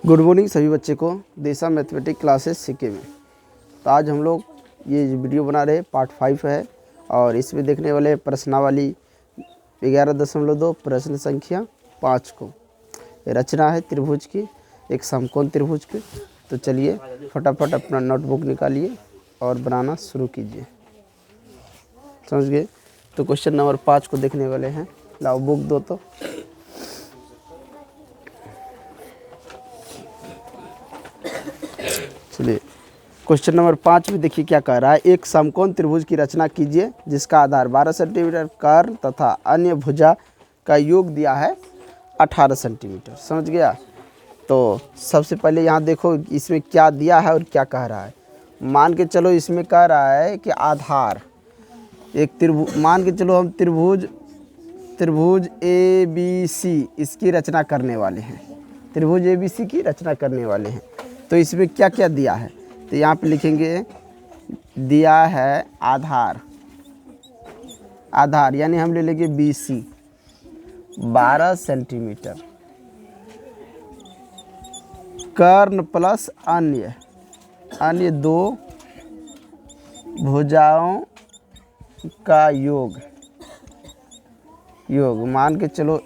Good morning सभी बच्चे को दिशा मैथमेटिक्स क्लासेस सीखे में। तो आज हम लोग ये वीडियो बना रहे पार्ट 5 है और इसमें देखने वाले प्रश्नावली 11.2 प्रश्न संख्या 5 को रचना है त्रिभुज की, एक समकोण त्रिभुज की। तो चलिए फटाफट अपना नोटबुक निकालिए और बनाना शुरू कीजिए। समझ गए? तो क्वेश्चन नंबर 5 को देखने वाले हैं। लाओ बुक दो। तो चलिए क्वेश्चन नंबर 5 में देखिए क्या कह रहा है। एक समकोण त्रिभुज की रचना कीजिए जिसका आधार 12 सेंटीमीटर, कर्ण तथा अन्य भुजा का योग दिया है 18 सेंटीमीटर। समझ गया? तो सबसे पहले यहाँ देखो इसमें क्या दिया है और क्या कह रहा है। मान के चलो इसमें कह रहा है कि आधार एक त्रिभुज, मान के चलो हम त्रिभुज ABC इसकी रचना करने वाले हैं। त्रिभुज ABC की रचना करने वाले हैं। तो इसमें क्या क्या दिया है, तो यहाँ पे लिखेंगे दिया है आधार यानी हम ले लेंगे BC 12 सेंटीमीटर, कर्ण प्लस अन्य दो भुजाओं का योग मान के चलो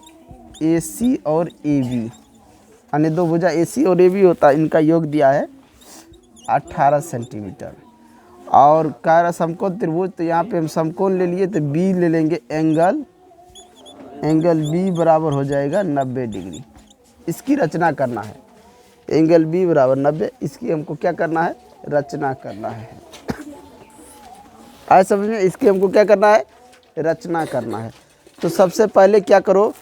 AC और AB, अन्य दो भुजा AC और AB होता है, इनका योग दिया है 18 सेंटीमीटर। और कह रहा समकोण त्रिभुज, तो यहाँ पे हम समकोण ले लिए तो B ले लेंगे, एंगल B बराबर हो जाएगा 90 डिग्री। इसकी रचना करना है। एंगल B बराबर 90, इसकी हमको क्या करना है? रचना करना है। आए समझ में? इसकी हमको क्या करना है? रचना करना है। तो सबसे पहले क्या करो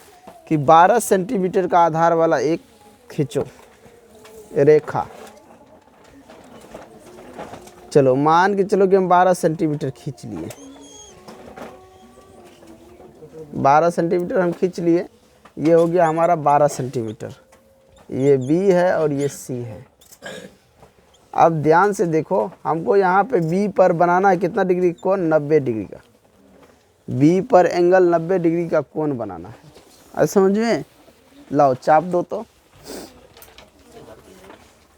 कि 12 सेंटीमीटर का आधार वाला एक खींचो रेखा। चलो मान के चलो कि हम 12 सेंटीमीटर खींच लिए। 12 सेंटीमीटर हम खींच लिए। ये हो गया हमारा 12 सेंटीमीटर। ये B है और ये C है। अब ध्यान से देखो, हमको यहाँ पे B पर बनाना है कितना डिग्री कोण? 90 डिग्री का। B पर एंगल 90 डिग्री का कोण बनाना है। ऐसा समझ में? लाओ चाप दो। तो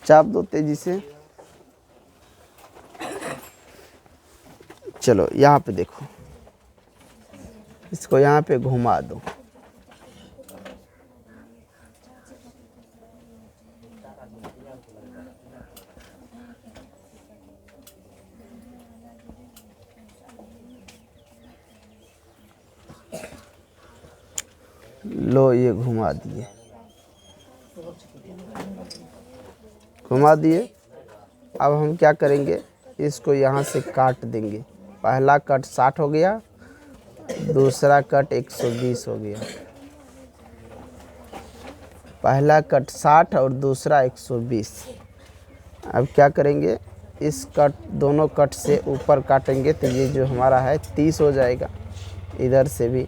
चाप दो तेजी से। चलो यहाँ पे देखो, इसको यहाँ पे घुमा दो। लो ये घुमा दिए। अब हम क्या करेंगे, इसको यहाँ से काट देंगे। पहला कट 60 हो गया, दूसरा कट 120 हो गया। पहला कट 60 और दूसरा 120। अब क्या करेंगे, इस कट दोनों कट से ऊपर काटेंगे तो ये जो हमारा है 30 हो जाएगा। इधर से भी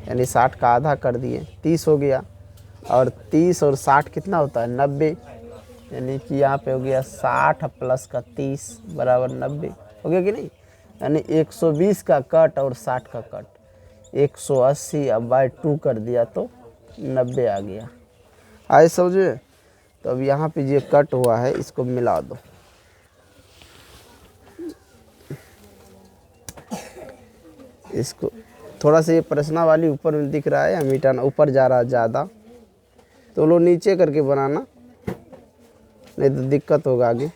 यानी 60 का आधा कर दिए, 30 हो गया। और 30 और 60 कितना होता है? 90। यानी कि यहाँ पे हो गया 60 प्लस का 30 बराबर 90 हो गया कि नहीं? यानी 120 का कट और 60 का कट 180, अब बाय 2 कर दिया तो 90 आ गया। आए समझे? तो अब यहाँ पे ये कट हुआ है, इसको मिला दो। इसको थोड़ा सा ये प्रश्नावली ऊपर में दिख रहा है, मिटाना। ऊपर जा रहा है ज़्यादा, तो लो नीचे करके बनाना, नहीं तो दिक्कत होगा आगे।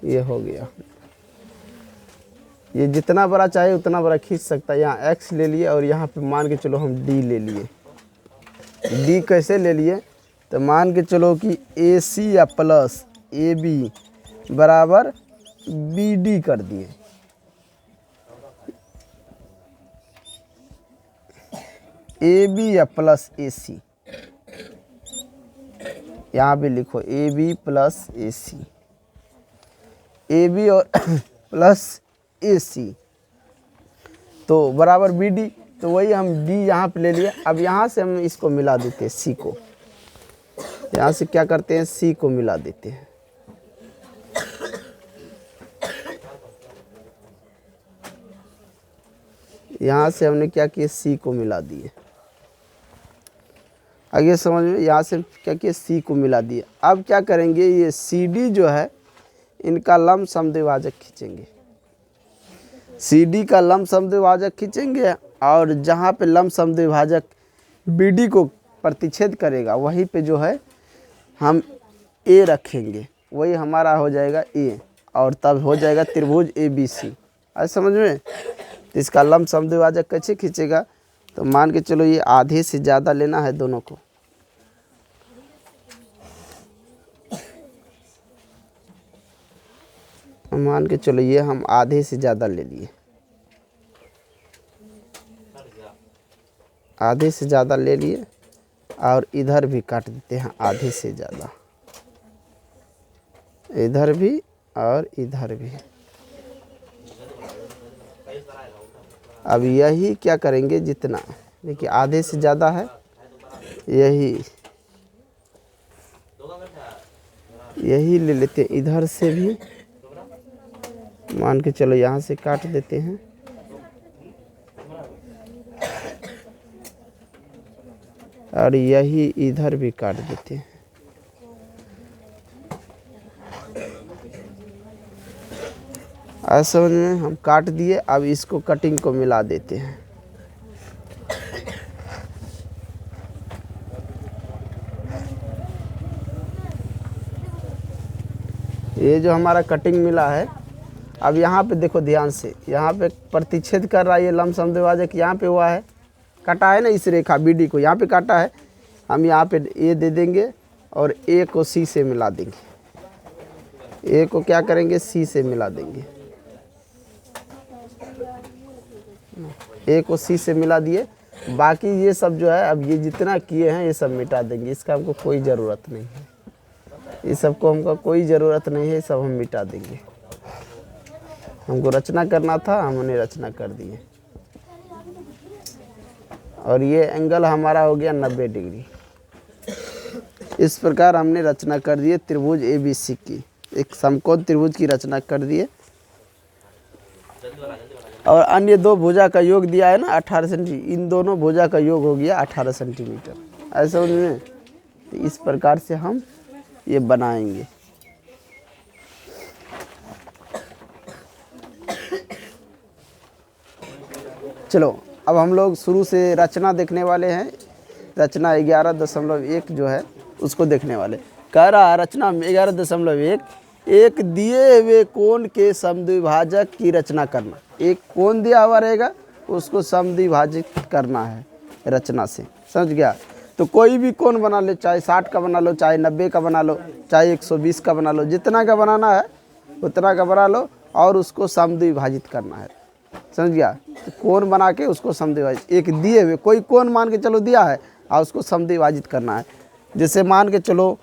ये हो गया। ये जितना बड़ा चाहे उतना बड़ा खींच सकता है। यहाँ X ले लिए और यहाँ पे मान के चलो हम D ले लिए। D कैसे ले लिए? तो मान के चलो कि AC या प्लस AB बराबर BD कर दिए। AB या प्लस AC, यहाँ भी लिखो AB प्लस AC, AB और प्लस AC तो बराबर BD। तो वही हम D यहाँ पे ले लिए। अब यहाँ से हम इसको मिला देते हैं C को। यहाँ से क्या करते हैं? C को मिला देते हैं। यहाँ से हमने क्या किया? C को मिला दिए। आगे समझ में, यहाँ से क्या किया, सी को मिला दिया। अब क्या करेंगे, ये सी डी जो है इनका लंब समद्विभाजक खींचेंगे। सी डी का लंब समद्विभाजक खींचेंगे और जहाँ पे लंब समद्विभाजक बी डी को प्रतिच्छेद करेगा वहीं पे जो है हम ए रखेंगे, वही हमारा हो जाएगा ए, और तब हो जाएगा त्रिभुज ए बी सी। आज समझ में। तो इसका लंब समद्विभाजक कैसे खींचेगा, तो मान के चलो ये आधे से ज़्यादा लेना है दोनों को। मान के चलो ये हम आधे से ज़्यादा ले लिए, आधे से ज़्यादा ले लिए और इधर भी काट देते हैं आधे से ज़्यादा, इधर भी और इधर भी। अब यही क्या करेंगे, जितना देखिए आधे से ज़्यादा है, यही ले लेते हैं, इधर से भी मान के चलो यहाँ से काट देते हैं, और यही इधर भी काट देते हैं। आज समझ में, हम काट दिए। अब इसको कटिंग को मिला देते हैं। ये जो हमारा कटिंग मिला है, अब यहाँ पे देखो ध्यान से, यहाँ पे प्रतिच्छेद कर रहा है ये लंब समद्विभाजक, यहाँ पे हुआ है, काटा है ना इस रेखा बी डी को, यहाँ पे काटा है। हम यहाँ पे ए दे देंगे और ए को सी से मिला देंगे। ए को क्या करेंगे, सी से मिला देंगे। ए को सी से मिला दिए। बाकी ये सब जो है, अब ये जितना किए हैं ये सब मिटा देंगे, इसका हमको कोई ज़रूरत नहीं है, ये सबको हमको कोई ज़रूरत नहीं है, सब हम मिटा देंगे। हमको रचना करना था, हमने रचना कर दिए। और ये एंगल हमारा हो गया 90 डिग्री। इस प्रकार हमने रचना कर दिए त्रिभुज ए बी सी की, एक समकोण त्रिभुज की रचना कर दिए। और अन्य दो भुजा का योग दिया है ना 18 सेंटीमीटर, इन दोनों भुजा का योग हो गया 18 सेंटीमीटर। ऐसा में इस प्रकार से हम ये बनाएंगे। चलो अब हम लोग शुरू से रचना देखने वाले हैं। रचना 11.1 जो है उसको देखने वाले। कह रहा रचना में 11.1 एक दिए हुए कोण के समद्विभाजक की रचना करना। एक कोण दिया हुआ रहेगा, उसको समद्विभाजित करना है रचना से। समझ गया। तो कोई भी कोण बना ले, चाहे 60 का बना लो, चाहे 90 का बना लो, चाहे 120 का बना लो, जितना का बनाना है उतना का बना लो और उसको समद्विभाजित करना है। समझ गया। तो कोण बना के उसको समद्विभाजित, एक दिए हुए कोई कोण मान के चलो दिया है और उसको समद्विभाजित करना है। जैसे मान के चलो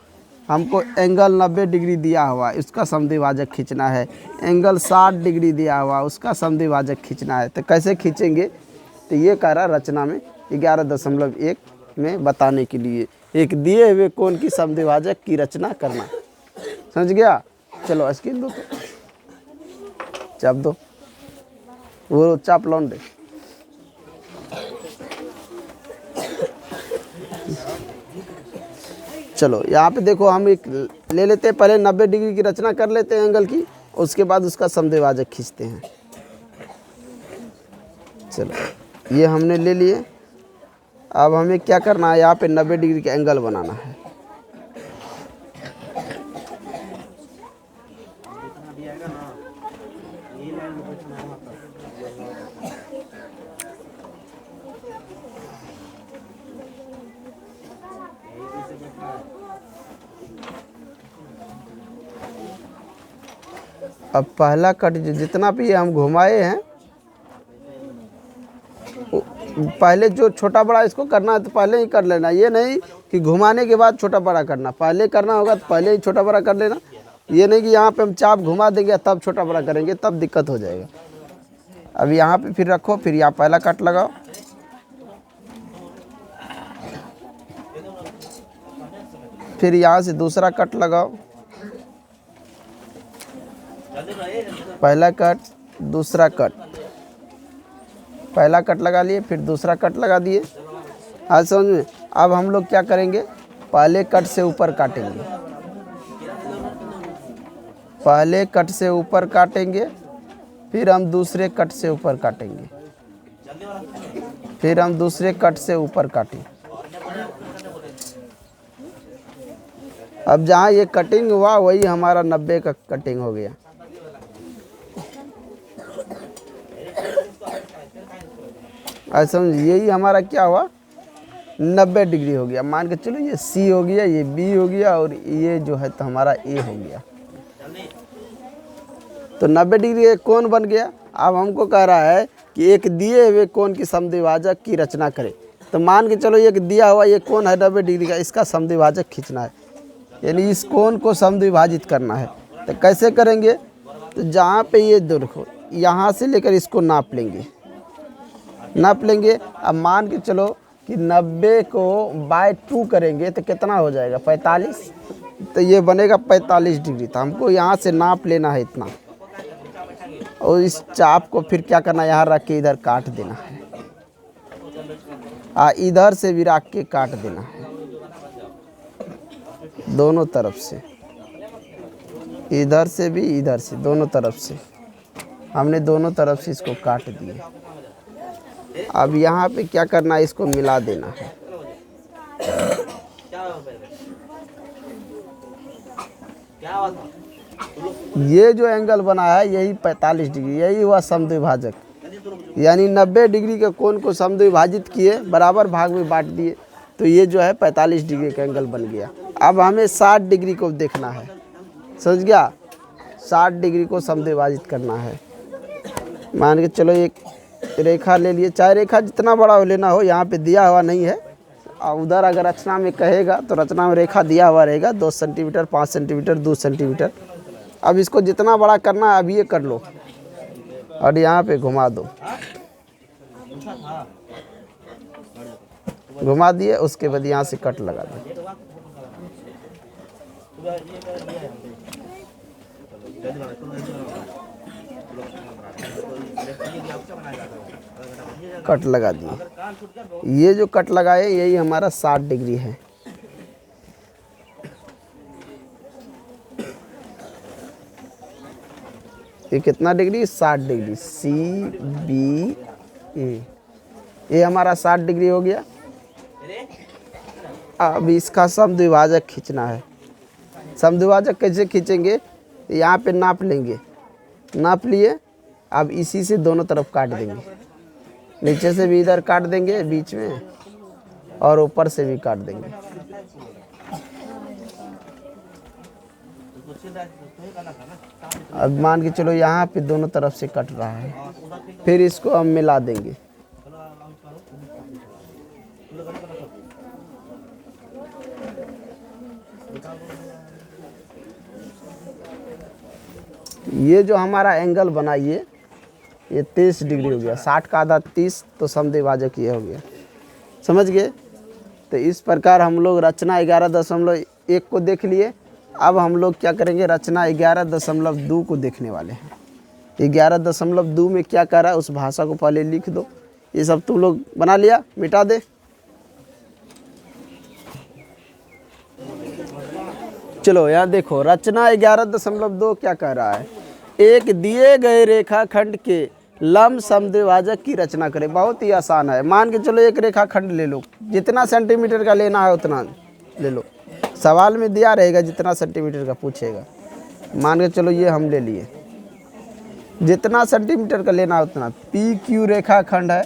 हमको एंगल 90 डिग्री दिया हुआ, उसका समद्विभाजक खींचना है। एंगल 60 डिग्री दिया हुआ, उसका समद्विभाजक खींचना है। तो कैसे खींचेंगे, तो ये कह रहा रचना में 11.1 में बताने के लिए एक दिए हुए कोण की समद्विभाजक की रचना करना। समझ गया। चलो स्क्रीन दो, तो चाप दो, वो चाप लौंड दे। चलो यहाँ पे देखो, हम एक ले लेते हैं, पहले 90 डिग्री की रचना कर लेते हैं एंगल की, उसके बाद उसका समद्विभाजक खींचते हैं। चलो ये हमने ले लिए। अब हमें क्या करना है, यहाँ पे 90 डिग्री का एंगल बनाना है। अब पहला कट जितना भी हम घुमाए हैं, पहले जो छोटा बड़ा इसको करना है तो पहले ही कर लेना। ये नहीं कि घुमाने के बाद छोटा बड़ा करना, पहले करना होगा तो पहले ही छोटा बड़ा कर लेना। ये नहीं कि यहाँ पे हम चाप घुमा देंगे तब छोटा बड़ा करेंगे, तब दिक्कत हो जाएगा। अब यहाँ पे फिर रखो, फिर यहाँ पहला कट लगाओ, फिर यहाँ से दूसरा कट लगाओ, पहला कट दूसरा कट, पहला कट लगा लिए, फिर दूसरा कट लगा दिए, आज समझ में। अब हम लोग क्या करेंगे, पहले कट से ऊपर काटेंगे, पहले कट से ऊपर काटेंगे, फिर हम दूसरे कट से ऊपर काटेंगे, फिर हम दूसरे कट से ऊपर काटेंगे। अब जहाँ ये कटिंग हुआ वही हमारा 90 का कटिंग हो गया। आज समझ, यही हमारा क्या हुआ, 90 डिग्री हो गया। मान के चलो ये सी हो गया, ये बी हो गया और ये जो है तो हमारा ए हो गया। तो 90 डिग्री एक कोण बन गया। अब हमको कह रहा है कि एक दिए हुए कोण की समद्विभाजक की रचना करें। तो मान के चलो एक दिया हुआ ये कोण है 90 डिग्री का, इसका समद्विभाजक खींचना है, यानी इस कोण को समद्विभाजित करना है। तो कैसे करेंगे, तो जहाँ पे ये देखो यहाँ से लेकर इसको नाप लेंगे, नाप लेंगे। अब मान के चलो कि 90 को बाय 2 करेंगे तो कितना हो जाएगा, 45। तो ये बनेगा 45 डिग्री। तो हमको यहाँ से नाप लेना है इतना, और इस चाप को फिर क्या करना है, यहाँ रख के इधर काट देना है, इधर से भी रख के काट देना है, दोनों तरफ से, इधर से भी इधर से, दोनों तरफ से हमने दोनों तरफ से इसको काट दिए। अब यहाँ पे क्या करना है, इसको मिला देना है। ये जो एंगल बना है यही 45 डिग्री, यही हुआ समद्विभाजक। यानी 90 डिग्री के कोण को समद्विभाजित किए, बराबर भाग में बांट दिए, तो ये जो है 45 डिग्री का एंगल बन गया। अब हमें 60 डिग्री को देखना है, समझ गया, 60 डिग्री को समद्विभाजित करना है। मान के चलो एक रेखा ले लिए, चाहे रेखा जितना बड़ा लेना हो, यहाँ पे दिया हुआ नहीं है। और उधर अगर रचना में कहेगा तो रचना में रेखा दिया हुआ रहेगा 2 सेंटीमीटर, 5 सेंटीमीटर, 2 सेंटीमीटर। अब इसको जितना बड़ा करना है अब ये कर लो और यहाँ पे घुमा दो, घुमा दिए। उसके बाद यहाँ से कट लगा दो। कट लगा दिए। ये जो कट लगाए यही हमारा 60 डिग्री है। ये कितना डिग्री, 60 डिग्री, सी बी ए, ये हमारा 60 डिग्री हो गया। अब इसका समद्विभाजक खींचना है। समद्विभाजक कैसे खींचेंगे, यहाँ पे नाप लेंगे, नाप लिए। अब इसी से दोनों तरफ काट देंगे, नीचे से भी इधर काट देंगे बीच में, और ऊपर से भी काट देंगे। अब मान के चलो यहाँ पे दोनों तरफ से कट रहा है, फिर इसको हम मिला देंगे। ये जो हमारा एंगल बना ये 30 डिग्री हो गया। 60 का आधा 30, तो समद्विभाजक ये हो गया। समझ गए। तो इस प्रकार हम लोग रचना 11.1 को देख लिए। अब हम लोग क्या करेंगे, रचना 11.2 को देखने वाले हैं। 11.2 में क्या कर रहा है उस भाषा को पहले लिख दो। ये सब तुम लोग बना लिया, मिटा दे। चलो यहाँ देखो, रचना 11.2 क्या कह रहा है, एक दिए गए रेखाखंड के लंब समद्विभाजक की रचना करें। बहुत ही आसान है। मान के चलो एक रेखाखंड ले लो, जितना सेंटीमीटर का लेना है उतना ले लो। सवाल में दिया रहेगा जितना सेंटीमीटर का पूछेगा। मान के चलो ये हम ले लिए, जितना सेंटीमीटर का लेना है उतना। पी क्यू रेखाखंड है,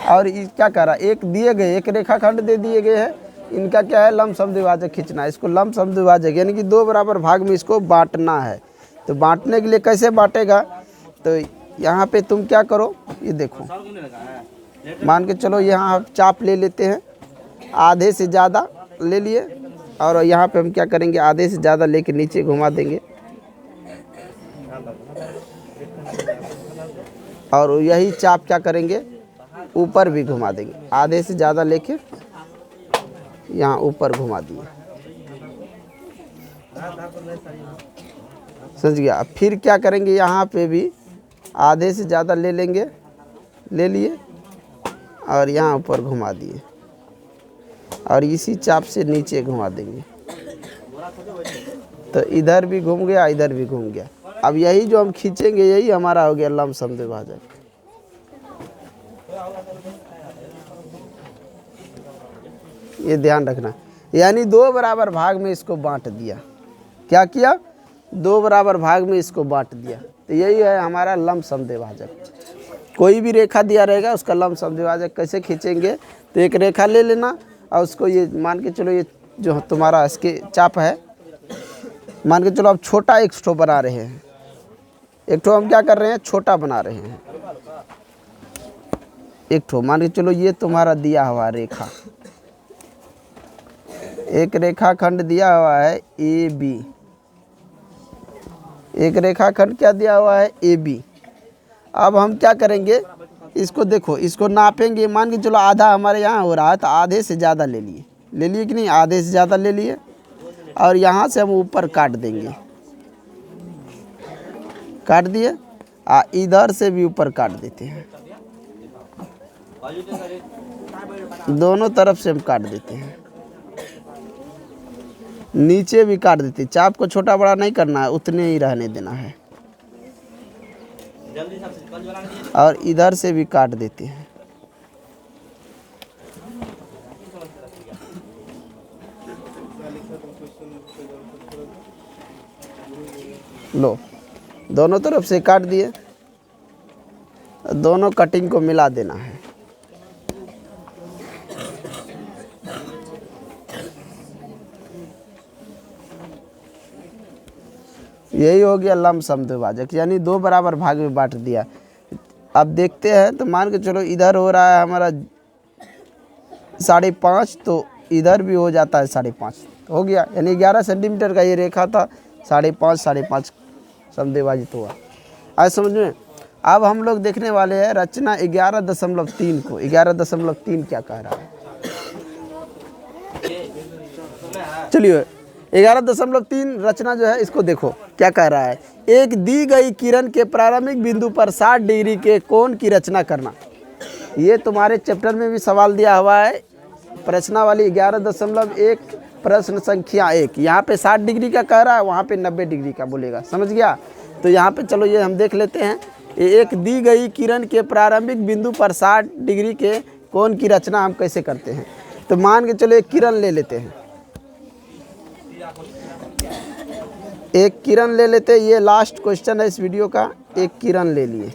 और क्या कह रहा है, एक दिए गए, एक रेखाखंड दे दिए गए हैं, इनका क्या है, लंब समद्विभाजक खींचना है। इसको लंब समद्विभाजक यानी कि 2 बराबर भाग में इसको बांटना है। तो बांटने के लिए कैसे बांटेगा, तो यहाँ पे तुम क्या करो, ये देखो, मान के चलो यहाँ हम चाप ले लेते हैं, आधे से ज़्यादा ले लिए, और यहाँ पे हम क्या करेंगे, आधे से ज़्यादा लेके नीचे घुमा देंगे, और यही चाप क्या करेंगे, ऊपर भी घुमा देंगे। आधे से ज़्यादा लेके यहाँ ऊपर घुमा दिए। समझ गया। फिर क्या करेंगे, यहाँ पे भी आधे से ज़्यादा ले लेंगे, ले लिए, और यहाँ ऊपर घुमा दिए और इसी चाप से नीचे घुमा देंगे तो इधर भी घूम गया, इधर भी घूम गया। अब यही जो हम खींचेंगे यही हमारा हो गया लमसम द्विभाजक। ये ध्यान रखना, यानी 2 बराबर भाग में इसको बांट दिया। क्या किया? 2 बराबर भाग में इसको बांट दिया। तो यही है हमारा लमसम द्विभाजक। कोई भी रेखा दिया रहेगा उसका लमसम द्विभाजक कैसे खींचेंगे? तो एक रेखा ले लेना और उसको ये मान के चलो, ये जो तुम्हारा इसके चाप है, मान के चलो आप छोटा एक ठो बना रहे हैं। एक ठो हम क्या कर रहे हैं? छोटा बना रहे हैं। एक ठो मान के चलो ये तुम्हारा दिया हुआ रेखा, एक रेखाखंड दिया हुआ है ए बी। एक रेखाखंड क्या दिया हुआ है? A B. अब हम क्या करेंगे? इसको देखो, इसको नापेंगे। मान के चलो आधा हमारे यहाँ हो रहा है तो आधे से ज़्यादा ले लिए कि नहीं? आधे से ज़्यादा ले लिए और यहाँ से हम ऊपर काट देंगे। काट दिए, इधर से भी ऊपर काट देते हैं। दोनों तरफ से हम काट देते हैं, नीचे भी काट देते हैं। चाप को छोटा बड़ा नहीं करना है, उतने ही रहने देना है। और इधर से भी काट देते हैं। लो, दोनों तरफ से काट दिए, दोनों कटिंग को मिला देना है। यही हो गया लमसम द्विभाजक, यानी 2 बराबर भाग में बांट दिया। अब देखते हैं तो मान के चलो इधर हो रहा है हमारा 5.5, तो इधर भी हो जाता है 5.5, हो गया। यानी 11 सेंटीमीटर का ये रेखा था, 5.5 समद्विभाजित हुआ। आज समझ में। अब हम लोग देखने वाले हैं रचना 11.3 को। 11.3 क्या कह रहा है? चलिए 11.3 रचना जो है इसको देखो क्या कह रहा है। एक दी गई किरण के प्रारंभिक बिंदु पर 60 डिग्री के कोण की रचना करना। ये तुम्हारे चैप्टर में भी सवाल दिया हुआ है, प्रश्ना वाली 11.1 प्रश्न संख्या 1। यहाँ पे 60 डिग्री का कह रहा है, वहाँ पे 90 डिग्री का बोलेगा। समझ गया? तो यहाँ पे चलो ये हम देख लेते हैं। एक दी गई किरण के प्रारंभिक बिंदु पर 60 डिग्री के कोण की रचना हम कैसे करते हैं? तो मान के चलो एक किरण ले लेते हैं, एक किरण ले लेते हैं। ये लास्ट क्वेश्चन है इस वीडियो का। एक किरण ले लिए,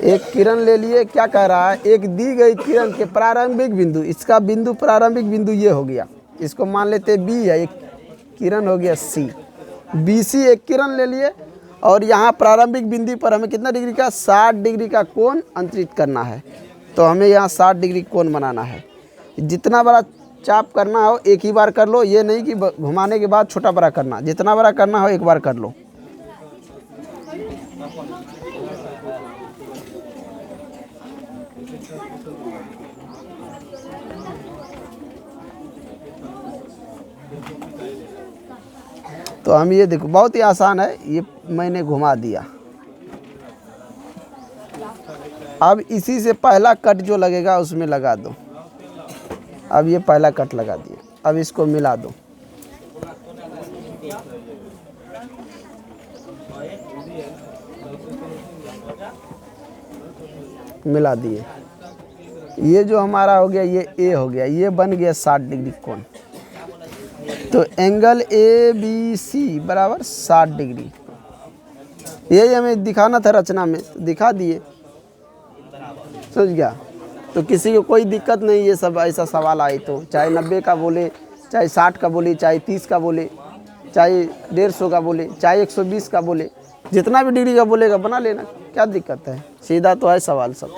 एक किरण ले लिए। क्या कह रहा है? एक दी गई किरण के प्रारंभिक बिंदु, इसका बिंदु प्रारंभिक बिंदु ये हो गया, इसको मान लेते हैं बी है, एक किरण हो गया सी। बी सी एक किरण ले लिए और यहाँ प्रारंभिक बिंदु पर हमें कितना डिग्री का? 60 डिग्री का कोण अंतरित करना है। तो हमें यहाँ 60 डिग्री कोण बनाना है। जितना बड़ा चाप करना हो एक ही बार कर लो, ये नहीं कि घुमाने के बाद छोटा बड़ा करना। जितना बड़ा करना हो एक बार कर लो। तो हम ये देखो, बहुत ही आसान है, ये मैंने घुमा दिया। अब इसी से पहला कट जो लगेगा उसमें लगा दो। अब ये पहला कट लगा दिया, अब इसको मिला दो। मिला दिए। ये जो हमारा हो गया ये ए हो गया, ये बन गया 60 डिग्री कोण। तो एंगल ए बी सी बराबर 60 डिग्री। यही हमें दिखाना था रचना में, तो दिखा दिए। समझ गया? तो किसी को कोई दिक्कत नहीं, ये सब ऐसा सवाल आए तो चाहे 90 का बोले, चाहे 60 का बोले, चाहे 30 का बोले, चाहे 150 का बोले, चाहे 120 का बोले, जितना भी डिग्री का बोलेगा बना लेना, क्या दिक्कत है? सीधा तो है सवाल सब।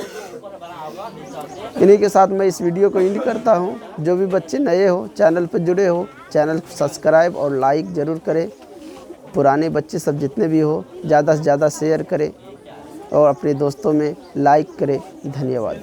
इन्हीं के साथ मैं इस वीडियो को एंड करता हूँ। जो भी बच्चे नए हो, चैनल पर जुड़े हो, चैनल को सब्सक्राइब और लाइक ज़रूर करें। पुराने बच्चे सब जितने भी हो ज़्यादा से ज़्यादा शेयर करें और अपने दोस्तों में लाइक करें। धन्यवाद।